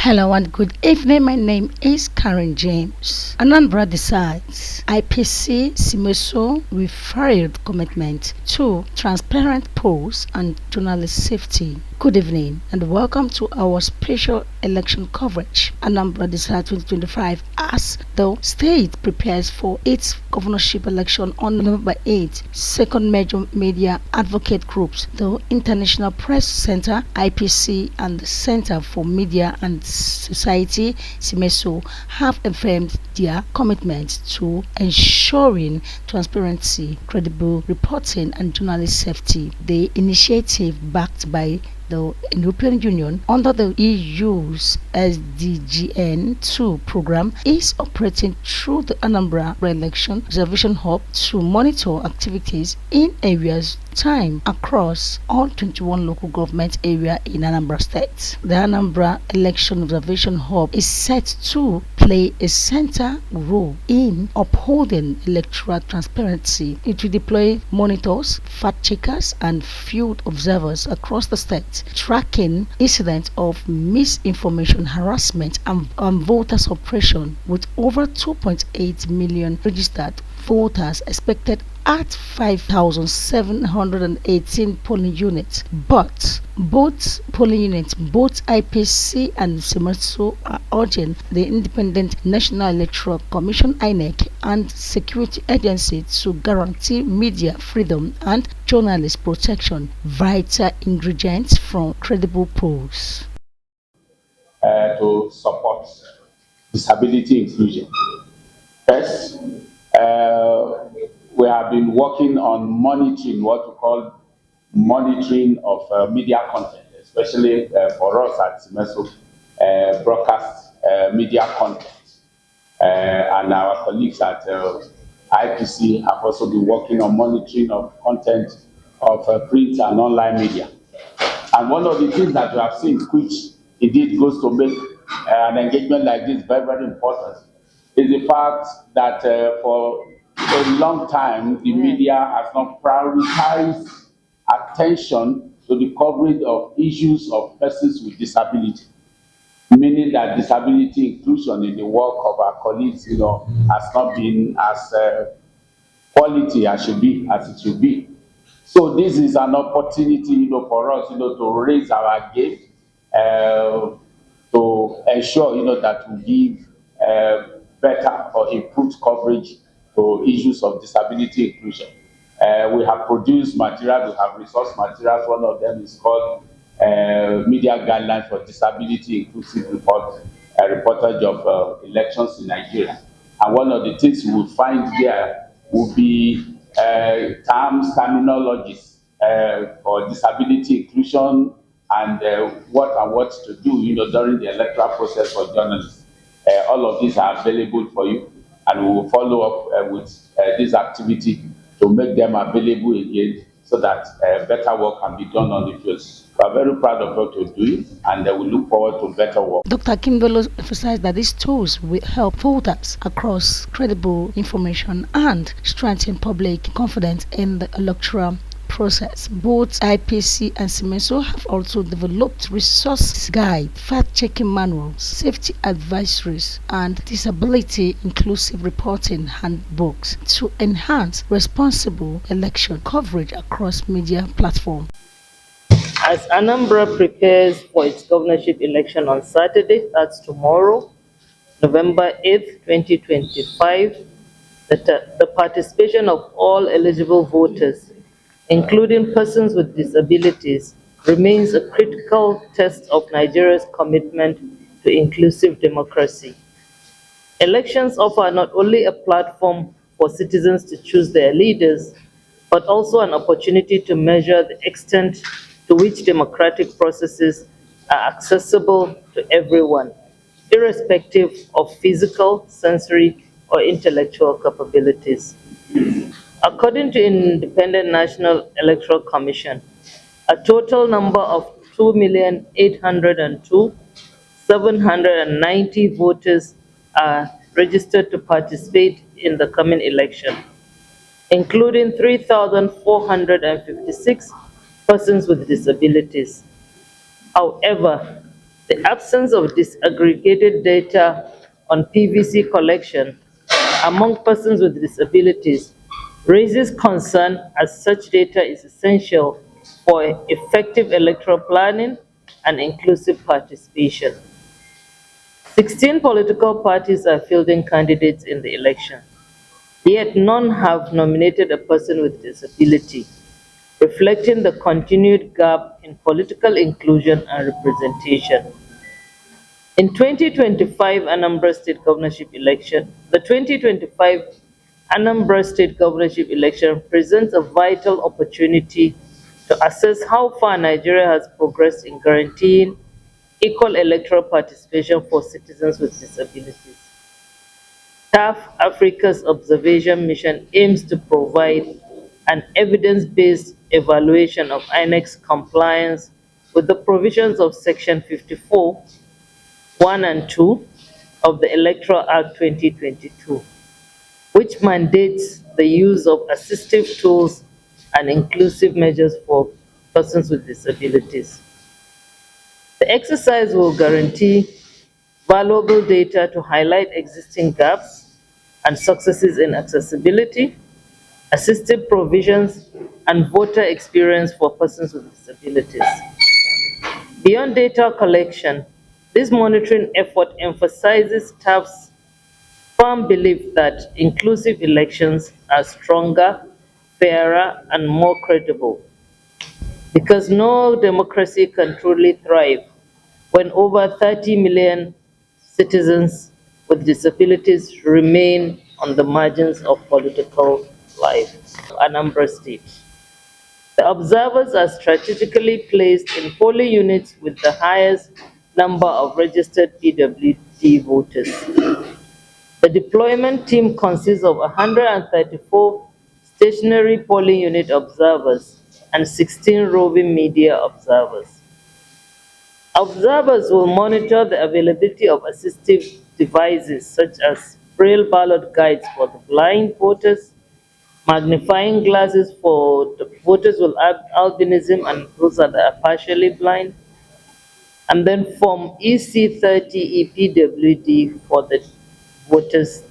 Hello and good evening. My name is Karen James. Anambra decides IPC Cemeso referred commitment to transparent polls and journalist safety. Good evening and welcome to our special election coverage. Anambra decides 2025 as the state prepares for its governorship election on November 8. Second major media advocate groups, the International Press Center (IPC) and the Center for Media and Society (Cemeso) have affirmed their commitment to ensuring transparency, credible reporting, and journalist safety. The initiative, backed by the European Union under the EU's SDGN2 program, is operating through the Anambra Election Observation Hub to monitor activities in areas time across all 21 local government areas in Anambra State. The Anambra Election Observation Hub is set to play a central role in upholding electoral transparency. It will deploy monitors, fact checkers, and field observers across the state, tracking incidents of misinformation, harassment, and voter suppression, with over 2.8 million registered voters expected at 5,718 polling units. But both polling units, both IPC and Cemeso, are urging the Independent National Electoral Commission (INEC) and security agencies to guarantee media freedom and journalist protection, vital ingredients from credible polls. To support disability inclusion. First, we have been working on monitoring, what we call monitoring of media content, especially for us at Cemeso, broadcast media content. And our colleagues at IPC have also been working on monitoring of content of print and online media. And one of the things that we have seen, which indeed goes to make an engagement like this very, very important, is the fact that for a long time, the media has not prioritized attention to the coverage of issues of persons with disability, meaning that disability inclusion in the work of our colleagues, has not been as quality as it should be. So this is an opportunity, for us, to raise our game, to ensure, that we give better or improved coverage to issues of disability inclusion. We have produced materials, we have resource materials. One of them is called Media Guidelines for Disability Inclusive Report, a reportage of elections in Nigeria. And one of the things you will find there will be terms, terminologies for disability inclusion and what to do, during the electoral process for journalists. All of these are available for you, and we will follow up with this activity to make them available again so that better work can be done on the field. We are very proud of what we're doing, and we look forward to better work. Dr. Kimbolo emphasized that these tools will help voters across credible information and strengthen public confidence in the electoral process. Both IPC and Cemeso have also developed resource guide, fact-checking manuals, safety advisories, and disability inclusive reporting handbooks to enhance responsible election coverage across media platforms. As Anambra prepares for its governorship election on Saturday, that's tomorrow, November 8th, 2025, the participation of all eligible voters, including persons with disabilities, remains a critical test of Nigeria's commitment to inclusive democracy. Elections offer not only a platform for citizens to choose their leaders, but also an opportunity to measure the extent to which democratic processes are accessible to everyone, irrespective of physical, sensory, or intellectual capabilities. According to Independent National Electoral Commission, a total number of 2,802,790 voters are registered to participate in the coming election, including 3,456 persons with disabilities. However, The absence of disaggregated data on PVC collection among persons with disabilities raises concern as such data is essential for effective electoral planning and inclusive participation. 16 political parties are fielding candidates in the election, yet none have nominated a person with disability, reflecting the continued gap in political inclusion and representation. In 2025 Anambra State governorship election, the 2025 Anambra State governorship election presents a vital opportunity to assess how far Nigeria has progressed in guaranteeing equal electoral participation for citizens with disabilities. TAF Africa's observation mission aims to provide an evidence-based evaluation of INEC's compliance with the provisions of Section 54, 1 and 2 of the Electoral Act 2022, which mandates the use of assistive tools and inclusive measures for persons with disabilities. The exercise will guarantee valuable data to highlight existing gaps and successes in accessibility, assistive provisions, and voter experience for persons with disabilities. Beyond data collection, this monitoring effort emphasizes TAF's firm belief that inclusive elections are stronger, fairer, and more credible, because no democracy can truly thrive when over 30 million citizens with disabilities remain on the margins of political life. Anambra State. The observers are strategically placed in polling units with the highest number of registered PWD voters. The deployment team consists of 134 stationary polling unit observers and 16 roving media observers. Observers will monitor the availability of assistive devices such as braille ballot guides for the blind voters, magnifying glasses for the voters with albinism and those that are partially blind, and then Form EC30 EPWD for the voters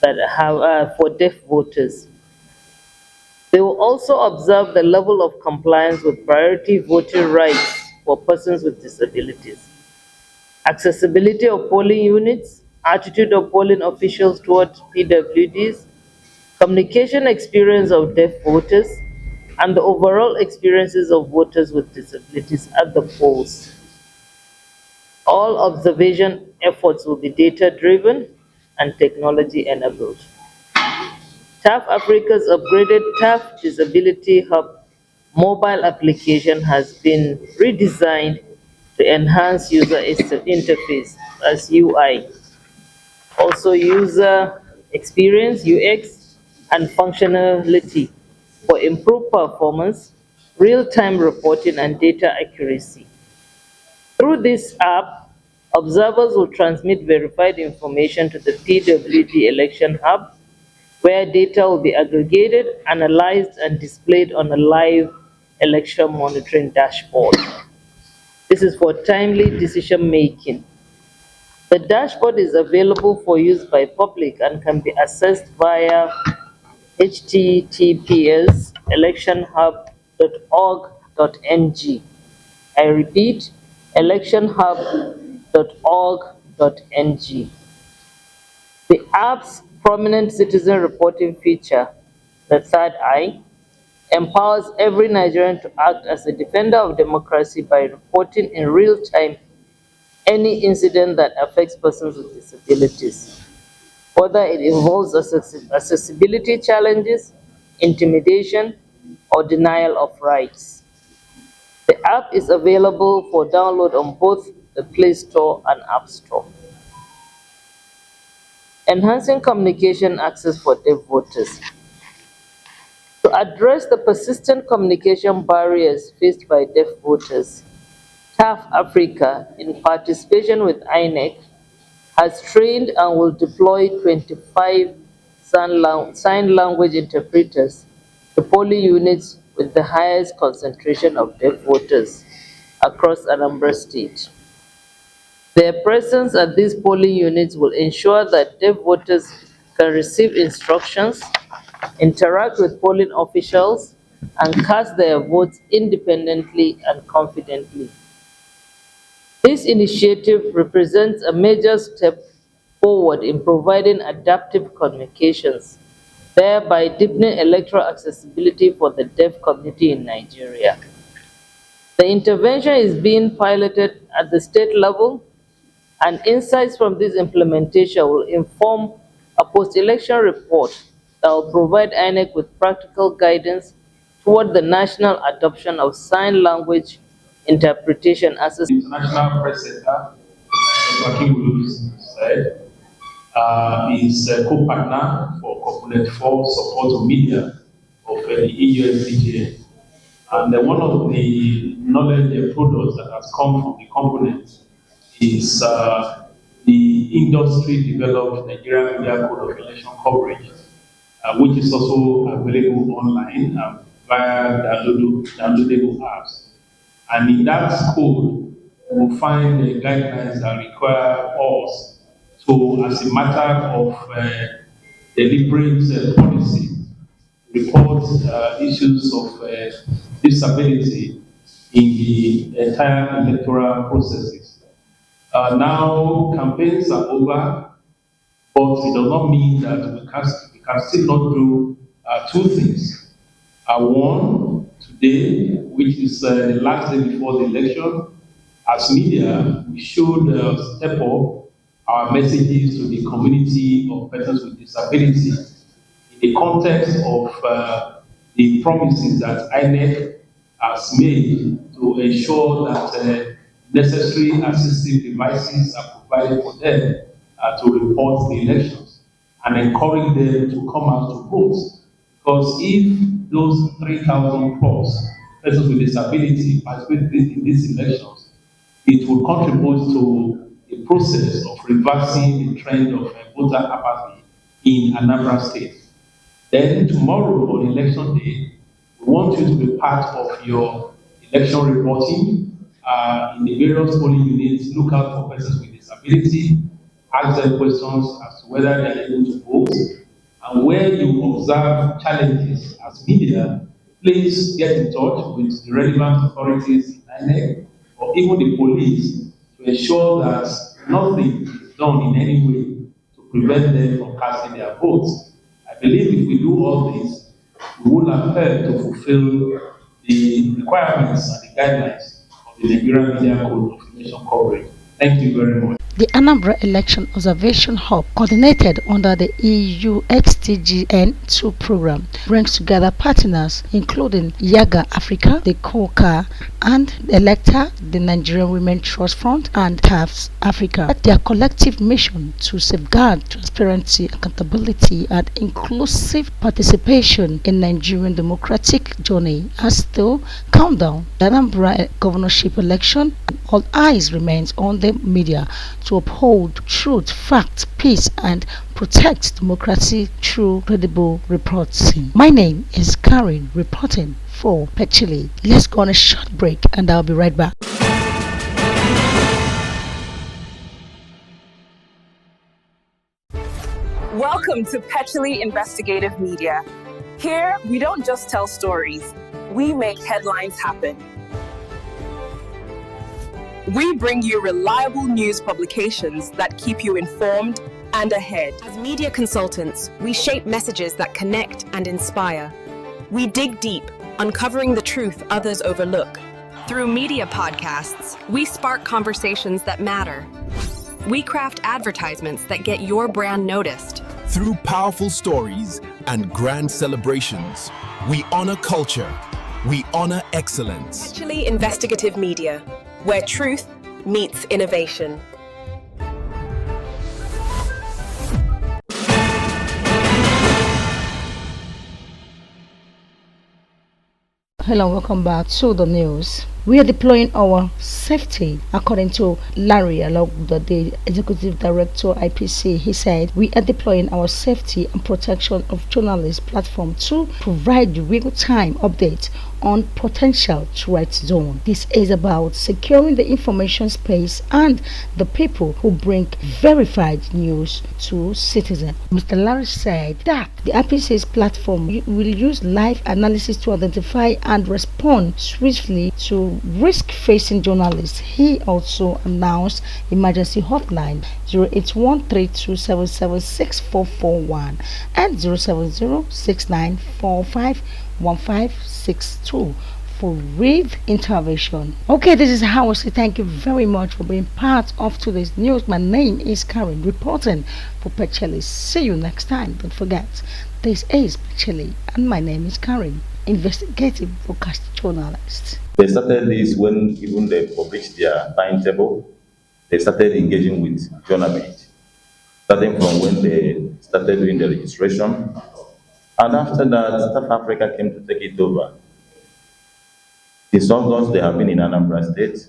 that have for deaf voters. They will also observe the level of compliance with priority voting rights for persons with disabilities, accessibility of polling units, attitude of polling officials towards PWDs, communication experience of deaf voters, and the overall experiences of voters with disabilities at the polls. All observation efforts will be data-driven and technology-enabled. TAF Africa's upgraded TAF Disability Hub mobile application has been redesigned to enhance user interface as UI, also user experience UX, and functionality for improved performance, real-time reporting, and data accuracy. Through this app, observers will transmit verified information to the PWD Election Hub, where data will be aggregated, analyzed, and displayed on a live election monitoring dashboard. This is for timely decision making. The dashboard is available for use by public and can be accessed via https://electionhub.org.ng. I repeat, electionhub.org.ng. The app's prominent citizen reporting feature, the third eye, empowers every Nigerian to act as a defender of democracy by reporting in real time any incident that affects persons with disabilities, whether it involves accessibility challenges, intimidation, or denial of rights. The app is available for download on both the Play Store and App Store. Enhancing communication access for deaf voters. To address the persistent communication barriers faced by deaf voters, TAF Africa, in participation with INEC, has trained and will deploy 25 sign language interpreters to polling units with the highest concentration of deaf voters across Anambra State. Their presence at these polling units will ensure that deaf voters can receive instructions, interact with polling officials, and cast their votes independently and confidently. This initiative represents a major step forward in providing adaptive communications, thereby deepening electoral accessibility for the deaf community in Nigeria. The intervention is being piloted at the state level, and insights from this implementation will inform a post-election report that will provide INEC with practical guidance toward the national adoption of sign language interpretation as a International Press Center, Pechilly said, is a co-partner for Component 4 support of media of the EUSDJ. And one of the knowledge products that has come from the component is the industry-developed Nigerian Media Code of Election coverage, which is also available online via downloadable apps. And in that code, we'll find the guidelines that require us to, as a matter of deliberate policy, report issues of disability in the entire electoral processes. Now, campaigns are over, but it does not mean that we can still not do two things. One, today, which is the last day before the election, as media, we should step up our messages to the community of persons with disability in the context of the promises that INEC has made to ensure that necessary assistive devices are provided for them to report the elections and encourage them to come out to vote. Because if those 3,000 plus persons with disability participate in these elections, it will contribute to a process of reversing the trend of voter apathy in Anambra State. Then tomorrow on election day, we want you to be part of your election reporting in the various polling units. Look out for persons with disability, ask them questions as to whether they are able to vote, and where you observe challenges as media, please get in touch with the relevant authorities in INEC or even the police to ensure that nothing is done in any way to prevent them from casting their votes. I believe if we do all this, we will have helped to fulfill the requirements and the guidelines of the Nigerian Media Code of Election coverage. Thank you very much. The Anambra Election Observation Hub, coordinated under the EU XTGN2 program, brings together partners including Yaga Africa, the COCA, and Electa, the Nigerian Women Trust Fund, and TAFS Africa. Their collective mission to safeguard transparency, accountability, and inclusive participation in Nigerian democratic journey as the countdown the Anambra governorship election, and all eyes remains on the media to uphold truth, facts, peace, and protect democracy through credible reporting. My name is Karen, reporting for Pechilly. Let's go on a short break and I'll be right back. Welcome to Pechilly Investigative Media. Here, we don't just tell stories, we make headlines happen. We bring you reliable news publications that keep you informed and ahead. As media consultants, we shape messages that connect and inspire. We dig deep, uncovering the truth others overlook. Through media podcasts, we spark conversations that matter. We craft advertisements that get your brand noticed. Through powerful stories and grand celebrations, we honor culture, we honor excellence. Pechilly Investigative Media, where truth meets innovation. Hello, welcome back to the news. We are deploying our safety, according to Larry Alogda, the Executive Director IPC. He said, we are deploying our safety and protection of journalists platform to provide real-time updates on potential threat zone. This is about securing the information space and the people who bring verified news to citizens. Mr. Larry said that the IPC's platform will use live analysis to identify and respond swiftly to risk-facing journalists. He also announced emergency hotline 08132776441 and 07069451562 for read intervention. Okay, this is how I say thank you very much for being part of today's news. My name is Karen, reporting for Pechilly. See you next time. Don't forget, this is Pechilly, and my name is Karen, investigative broadcast journalist. They started this when even they published their timetable. They started engaging with journalists, starting from when they started doing the registration. And after that, South Africa came to take it over. Since August, they have been in Anambra State,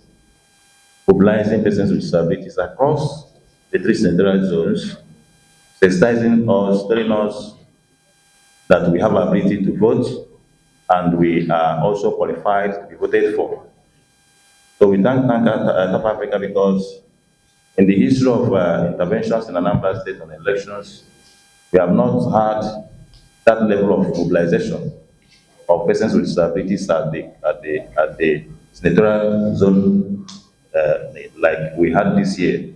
mobilizing persons with disabilities across the three central zones, sensitizing us, telling us that we have ability to vote and we are also qualified to be voted for. So we thank South Africa because in the history of interventions in Anambra State on elections, we have not had that level of mobilization of persons with disabilities at the senatorial zone like we had this year.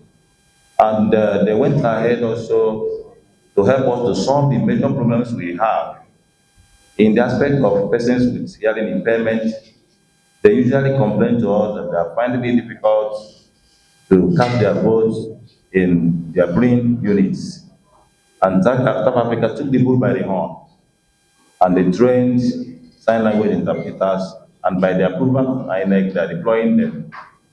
And they went ahead also to help us to solve the major problems we have in the aspect of persons with hearing impairment. They usually complain to us that they are finding it difficult to cast their votes in their polling units. And South Africa took the bull by the horn, and they trained sign language interpreters, and by the approval of INEC, they are deploying them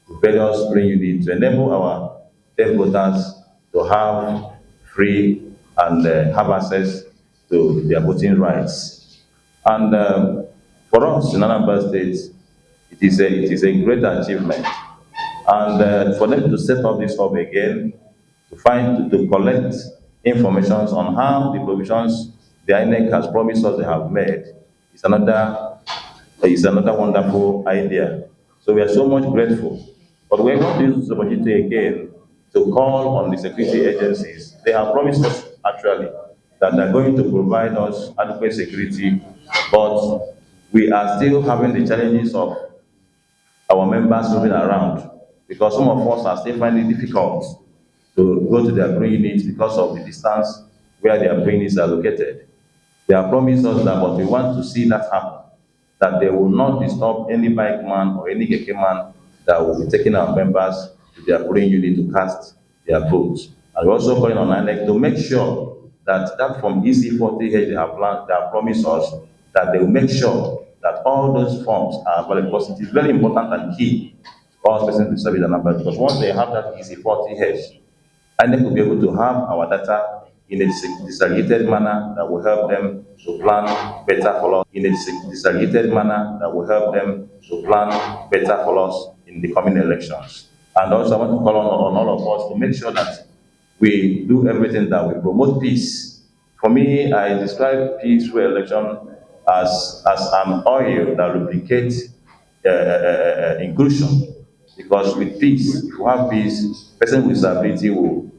to various polling units to enable our deaf voters to have free and have access to their voting rights. And for us in Anambra State, it is a great achievement. And for them to set up this hub again, to collect information on how the provisions the INEC has promised us they have made is another wonderful idea. So we are so much grateful. But we want to use this opportunity again to call on the security agencies. They have promised us actually that they're going to provide us adequate security, but we are still having the challenges of our members moving around because some of us are still finding it difficult to go to their polling units because of the distance where their polling units are located. They have promised us that, but we want to see that happen, that they will not disturb any bike man or any keke man that will be taking our members to their polling unit to cast their votes. And we're also calling on INEC to make sure that from EC40H they have promised us that they will make sure that all those forms are available, because it is very important and key for us persons to serve the number, because once they have that EC40H, INEC will be able to have our data in a disaggregated manner that will help them to plan better for us, in the coming elections. And also I want to call on all of us to make sure that we do everything that we promote peace. For me, I describe peaceful election as an oil that lubricates inclusion. Because with peace, if you have peace, person with disability will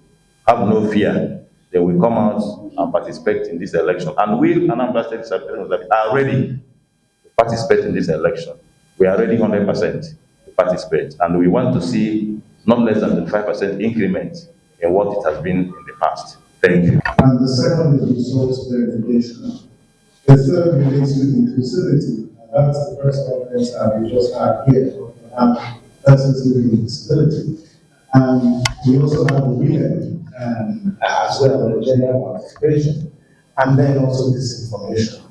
have no fear. They will come out and participate in this election. And we, Anambra State Disability, are ready to participate in this election. We are ready 100% to participate. And we want to see not less than 25% increment in what it has been in the past. Thank you. And the second is results verification. The third relates to inclusivity, and that's the first conference that we just had here. Persons living with disability. And we also have the women as well, the gender participation, and then also disinformation.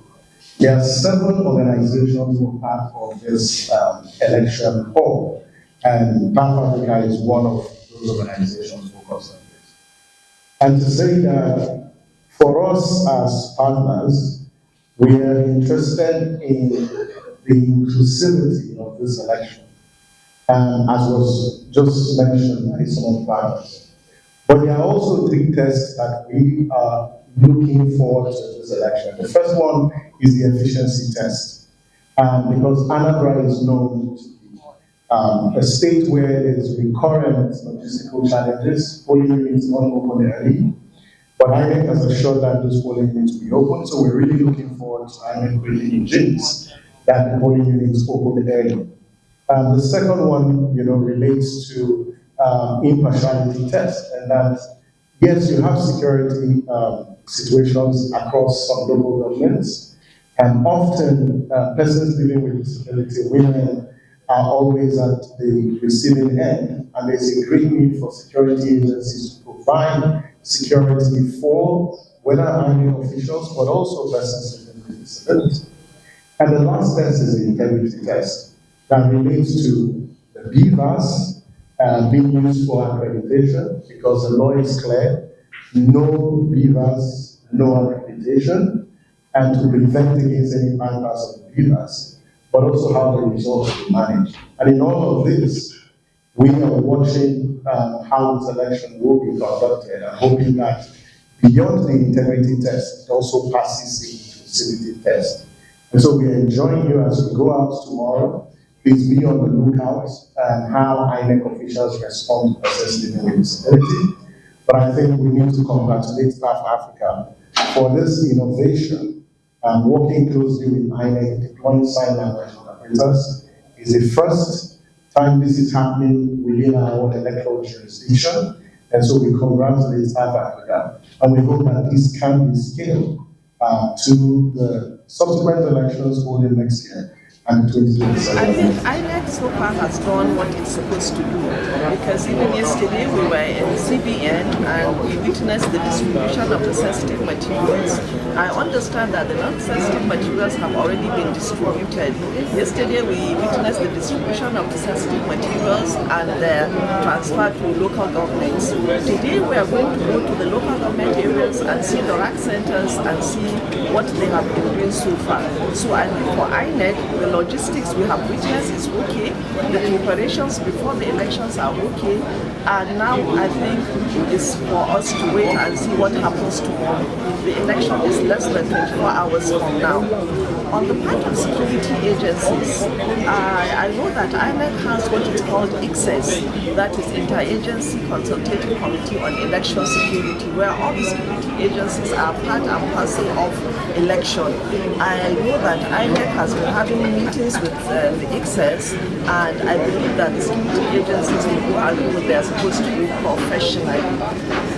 There are several organizations who are part of this election poll, and Pan Africa is one of those organizations focused on this. And to say that for us as partners, we are interested in the inclusivity of this election, as was just mentioned by some of the partners. But there are also three tests that we are looking forward to this election. The first one is the efficiency test. because Anambra is known to be a state where there is recurrent logistical challenges, polling units not open early, but INEC has assured that those polling units will be open, so we're really looking forward to INEC bringing engines that the polling units open early. The second one, relates to impartiality test, and that yes, you have security situations across some local governments, and often persons living with disability, women, are always at the receiving end, and there's a great need for security agencies to provide security for whether army officials, but also persons living with disability. And the last test is the integrity test that relates to the Vows being used for accreditation, because the law is clear: no Vows, no accreditation, and to prevent against any bypass of the Vows, but also how the results will be managed. And in all of this, we are watching how this election will be conducted and hoping that beyond the integrity test, it also passes the inclusivity test. And so we are enjoying you as we go out tomorrow. Please be on the lookout how INEC officials respond to persons living with disability. But I think we need to congratulate Staff Africa for this innovation. Working closely with INEC, deploying sign language interpreters is the first time this is happening within our own electoral jurisdiction. And so we congratulate South Africa, and we hope that this can be scaled to the subsequent elections holding next year and 2027. I think INEC so far has done what it's supposed to do, because even yesterday we were in CBN and we witnessed the distribution of the sensitive materials. I understand that the non-sensitive materials have already been distributed. Yesterday we witnessed the distribution of the sensitive materials and their transfer to local governments. Today we are going to go to the local government areas and see the RAC centers and see what they have been doing so far. So I think for INEC, the logistics we have witnessed is okay, the preparations before the elections are okay, and now I think it's for us to wait and see what happens tomorrow. The election is less than 24 hours from now. On the part of security agencies, I know that INEC has what is called ICSES, that is Interagency Consultative Committee on Election Security, where all the security agencies are part and parcel of election. I know that INEC has been having meetings with the ICSES, and I believe that the security agencies will go and do what they are supposed to do professionally.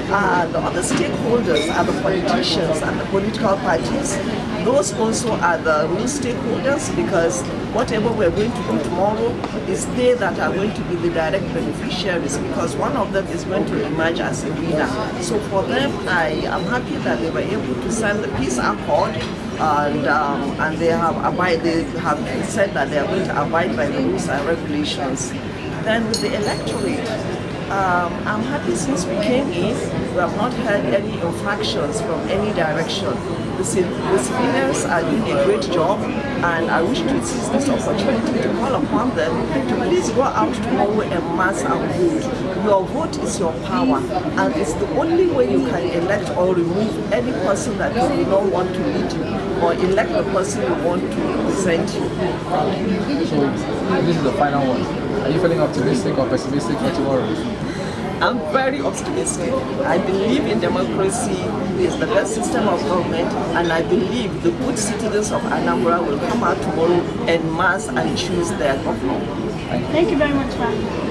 The other stakeholders are the politicians and the political parties. Those also are the real stakeholders, because whatever we're going to do tomorrow is they that are going to be the direct beneficiaries, because one of them is going to emerge as a winner. So for them, I am happy that they were able to sign the peace accord, and they have said that they are going to abide by the rules and regulations. Then with the electorate, I'm happy since we came in, we have not heard any infractions from any direction. The civilians are doing a great job, and I wish to seize this opportunity to call upon them to please go out tomorrow en masse and vote. Your vote is your power, and it's the only way you can elect or remove any person that you do not want to lead you, or elect the person you want to represent you. So this is the final one. Are you feeling optimistic or pessimistic for tomorrow? I'm very optimistic. I believe in democracy is the best system of government, and I believe the good citizens of Anambra will come out tomorrow en masse and choose their governor. Thank you very much, ma'am.